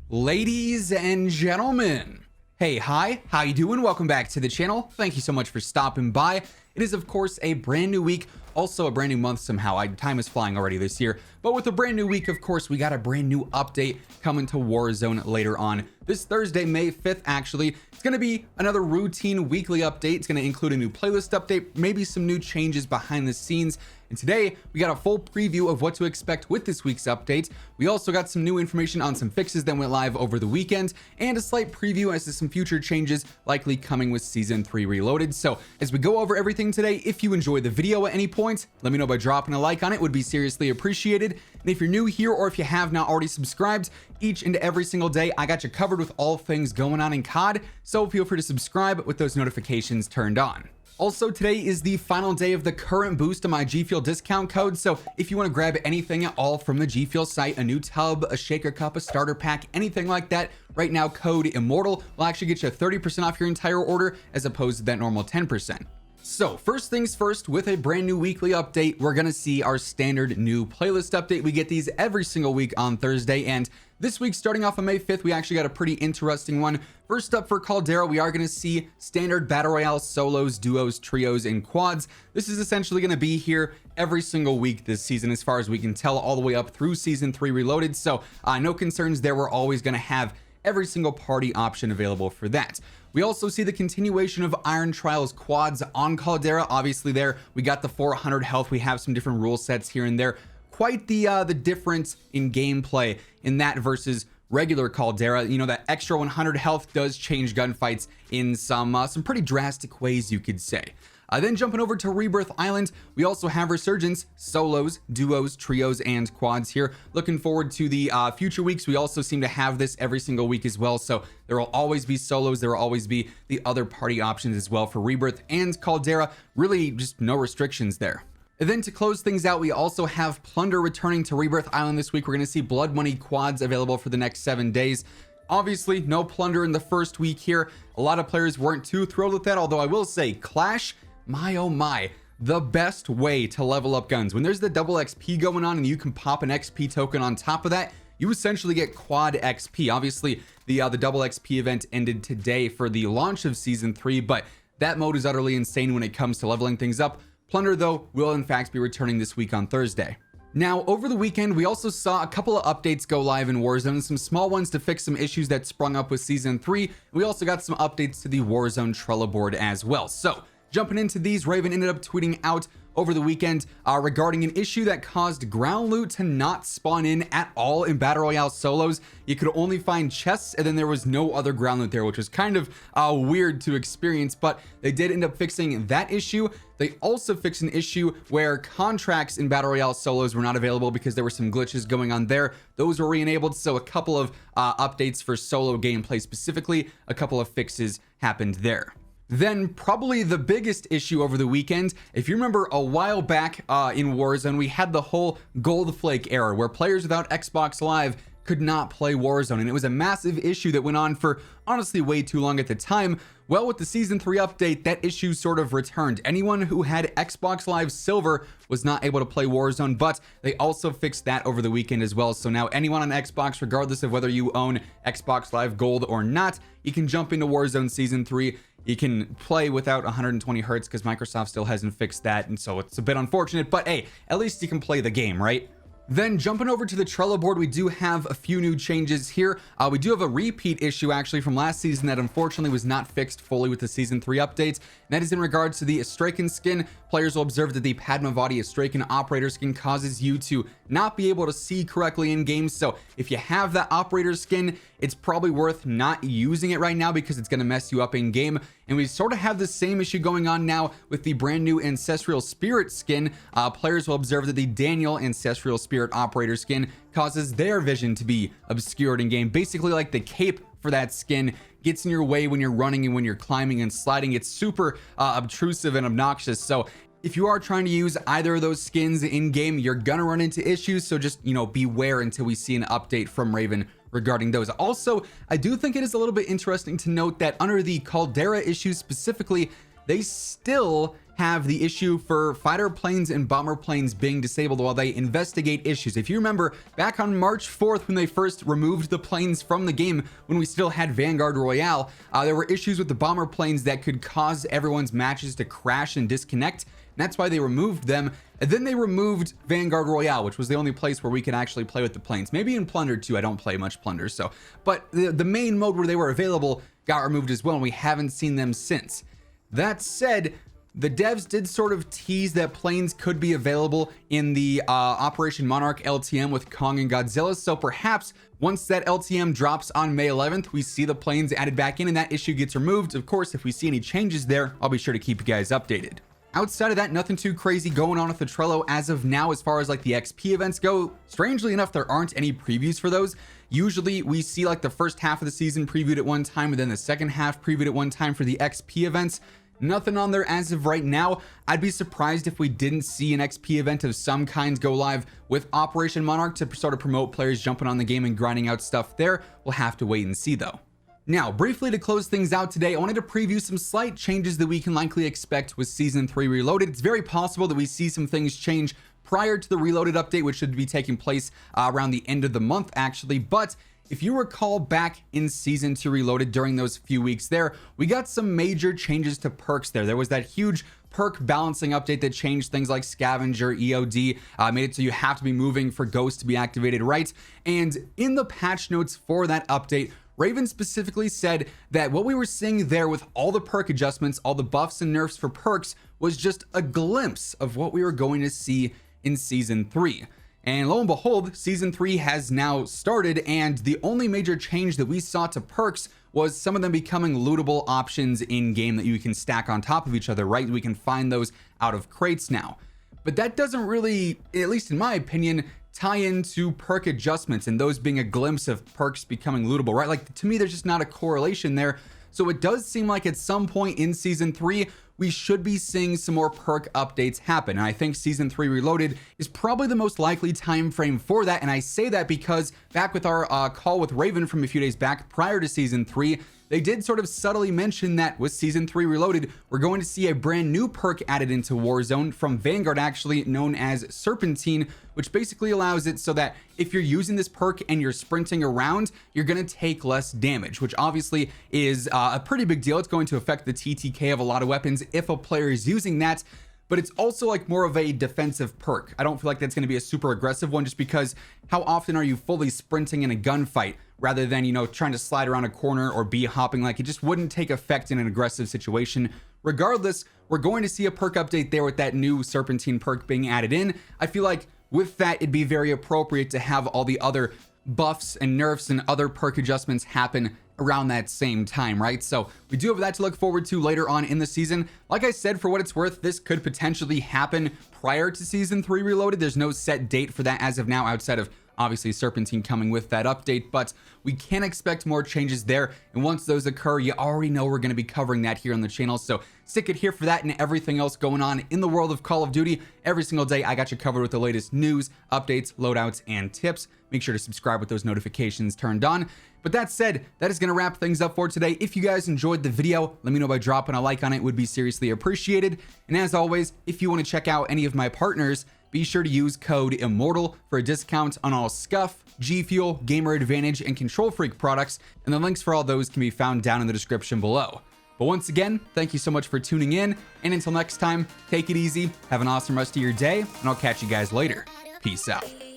Ladies and gentlemen, hey, hi, how you doing? Welcome back to the channel. Thank you so much for stopping by. It is, of course, a brand new week, also a brand new month somehow. Time is flying already this year, but with a brand new week, of course, we got a brand new update coming to Warzone later on this Thursday, May 5th, actually. It's going to be another routine weekly update. It's going to include a new playlist update, maybe some new changes behind the scenes. And today we got a full preview of what to expect with this week's update. We also got some new information on some fixes that went live over the weekend and a slight preview as to some future changes likely coming with Season 3 Reloaded. So as we go over everything today, if you enjoyed the video at any point, let me know by dropping a like on it. Would be seriously appreciated. And if you're new here or if you have not already subscribed, each and every single day I got you covered with all things going on in COD, so feel free to subscribe with those notifications turned on. Also, today is the final day of the current boost of my G Fuel discount code, so if you want to grab anything at all from the G Fuel site, a new tub, a shaker cup, a starter pack, anything like that, right now code Immortal will actually get you 30% off your entire order as opposed to that normal 10%. So first things first, with a brand new weekly update, we're gonna see our standard new playlist update. We get these every single week on Thursday, and this week, starting off on May 5th, we actually got a pretty interesting one. First up for Caldera, we are gonna see standard Battle Royale solos, duos, trios, and quads. This is essentially gonna be here every single week this season, as far as we can tell, all the way up through Season 3 Reloaded. So no concerns there. We're always gonna have every single party option available for that. We also see the continuation of Iron Trials quads on Caldera. Obviously there, we got the 400 health. We have some different rule sets here and there. Quite the difference in gameplay in that versus regular Caldera. You know, that extra 100 health does change gunfights in some pretty drastic ways, you could say. Then jumping over to Rebirth Island, we also have Resurgence, solos, duos, trios, and quads here. Looking forward to the future weeks. We also seem to have this every single week as well, so there will always be solos, there will always be the other party options as well for Rebirth and Caldera. Really just no restrictions there. And then to close things out, we also have Plunder returning to Rebirth Island this week. We're going to see Blood Money quads available for the next 7 days. Obviously, no Plunder in the first week here. A lot of players weren't too thrilled with that, although I will say Clash, my oh my, the best way to level up guns. When there's the double XP going on and you can pop an XP token on top of that, you essentially get quad XP. Obviously, the double XP event ended today for the launch of Season 3, but that mode is utterly insane when it comes to leveling things up. Plunder, though, will in fact be returning this week on Thursday. Now, over the weekend, we also saw a couple of updates go live in Warzone, some small ones to fix some issues that sprung up with Season 3. We also got some updates to the Warzone Trello board as well. So, jumping into these, Raven ended up tweeting out over the weekend regarding an issue that caused ground loot to not spawn in at all in Battle Royale solos. You could only find chests, and then there was no other ground loot there, which was kind of weird to experience, but they did end up fixing that issue. They also fixed an issue where contracts in Battle Royale solos were not available because there were some glitches going on there. Those were re-enabled, so a couple of updates for solo gameplay specifically, a couple of fixes happened there. Then probably the biggest issue over the weekend, if you remember a while back in Warzone, we had the whole gold flake error where players without Xbox Live could not play Warzone, and it was a massive issue that went on for honestly way too long at the time. Well, with the Season 3 update, that issue sort of returned. Anyone who had Xbox Live Silver was not able to play Warzone, but they also fixed that over the weekend as well. So now anyone on Xbox, regardless of whether you own Xbox Live Gold or not, you can jump into Warzone Season 3. You can play without 120 hertz because Microsoft still hasn't fixed that, and so it's a bit unfortunate, but hey, at least you can play the game, right? Then jumping over to the Trello board, we do have a few new changes here. We do have a repeat issue actually from last season that unfortunately was not fixed fully with the Season 3 updates. And that is in regards to the Astrakan skin. Players will observe that the Padmavati Astrakan operator skin causes you to not be able to see correctly in game. So if you have that operator skin, it's probably worth not using it right now because it's going to mess you up in game. And we sort of have the same issue going on now with the brand new Ancestral Spirit skin. Players will observe that the Daniel Ancestral Spirit operator skin causes their vision to be obscured in game. Basically like the cape for that skin gets in your way when you're running and when you're climbing and sliding. It's super obtrusive and obnoxious. So if you are trying to use either of those skins in game, you're gonna run into issues. So just, you know, beware until we see an update from Raven regarding those. Also, I do think it is a little bit interesting to note that under the Caldera issue specifically, they still have the issue for fighter planes and bomber planes being disabled while they investigate issues. If you remember, back on March 4th, when they first removed the planes from the game, when we still had Vanguard Royale, there were issues with the bomber planes that could cause everyone's matches to crash and disconnect. And that's why they removed them. And then they removed Vanguard Royale, which was the only place where we could actually play with the planes. Maybe in Plunder too. I don't play much Plunder, so. But the main mode where they were available got removed as well, and we haven't seen them since. That said, the devs did sort of tease that planes could be available in the Operation Monarch LTM with Kong and Godzilla. So perhaps once that LTM drops on May 11th, we see the planes added back in and that issue gets removed. Of course, if we see any changes there, I'll be sure to keep you guys updated. Outside of that, nothing too crazy going on with the Trello as of now as far as like the XP events go. Strangely enough, there aren't any previews for those. Usually we see like the first half of the season previewed at one time and then the second half previewed at one time for the XP events. Nothing on there as of right now. I'd be surprised if we didn't see an XP event of some kinds go live with Operation Monarch to sort of promote players jumping on the game and grinding out stuff there. We'll have to wait and see though. Now, briefly to close things out today, I wanted to preview some slight changes that we can likely expect with Season 3 Reloaded. It's very possible that we see some things change prior to the Reloaded update, which should be taking place around the end of the month actually. But if you recall back in Season 2 Reloaded during those few weeks there, we got some major changes to perks there. There was that huge perk balancing update that changed things like Scavenger, EOD, made it so you have to be moving for Ghost to be activated right. And in the patch notes for that update, Raven specifically said that what we were seeing there with all the perk adjustments, all the buffs and nerfs for perks, was just a glimpse of what we were going to see in Season 3. And lo and behold, Season 3 has now started, and the only major change that we saw to perks was some of them becoming lootable options in game that you can stack on top of each other, right? We can find those out of crates now. But that doesn't really, at least in my opinion, tie into perk adjustments and those being a glimpse of perks becoming lootable, right? Like, to me, there's just not a correlation there. So it does seem like at some point in Season 3, we should be seeing some more perk updates happen. And I think Season 3 Reloaded is probably the most likely time frame for that. And I say that because back with our call with Raven from a few days back prior to Season 3, they did sort of subtly mention that with Season 3 Reloaded, we're going to see a brand new perk added into Warzone from Vanguard, actually known as Serpentine, which basically allows it so that if you're using this perk and you're sprinting around, you're going to take less damage, which obviously is a pretty big deal. It's going to affect the TTK of a lot of weapons if a player is using that. But it's also like more of a defensive perk. I don't feel like that's going to be a super aggressive one, just because how often are you fully sprinting in a gunfight rather than, you know, trying to slide around a corner or bee hopping? Like, it just wouldn't take effect in an aggressive situation. Regardless, we're going to see a perk update there with that new Serpentine perk being added in. I feel like with that, it'd be very appropriate to have all the other buffs and nerfs and other perk adjustments happen around that same time, right? So we do have that to look forward to later on in the season. Like I said, for what it's worth, this could potentially happen prior to Season 3 Reloaded. There's no set date for that as of now, outside of obviously Serpentine coming with that update, but we can expect more changes there. And once those occur, you already know we're going to be covering that here on the channel. So stick it here for that and everything else going on in the world of Call of Duty. Every single day, I got you covered with the latest news, updates, loadouts, and tips. Make sure to subscribe with those notifications turned on. But that said, that is going to wrap things up for today. If you guys enjoyed the video, let me know by dropping a like on it. It would be seriously appreciated. And as always, if you want to check out any of my partners, be sure to use code IMMORTAL for a discount on all Scuff, G Fuel, Gamer Advantage, and Control Freak products, and the links for all those can be found down in the description below. But once again, thank you so much for tuning in, and until next time, take it easy, have an awesome rest of your day, and I'll catch you guys later. Peace out.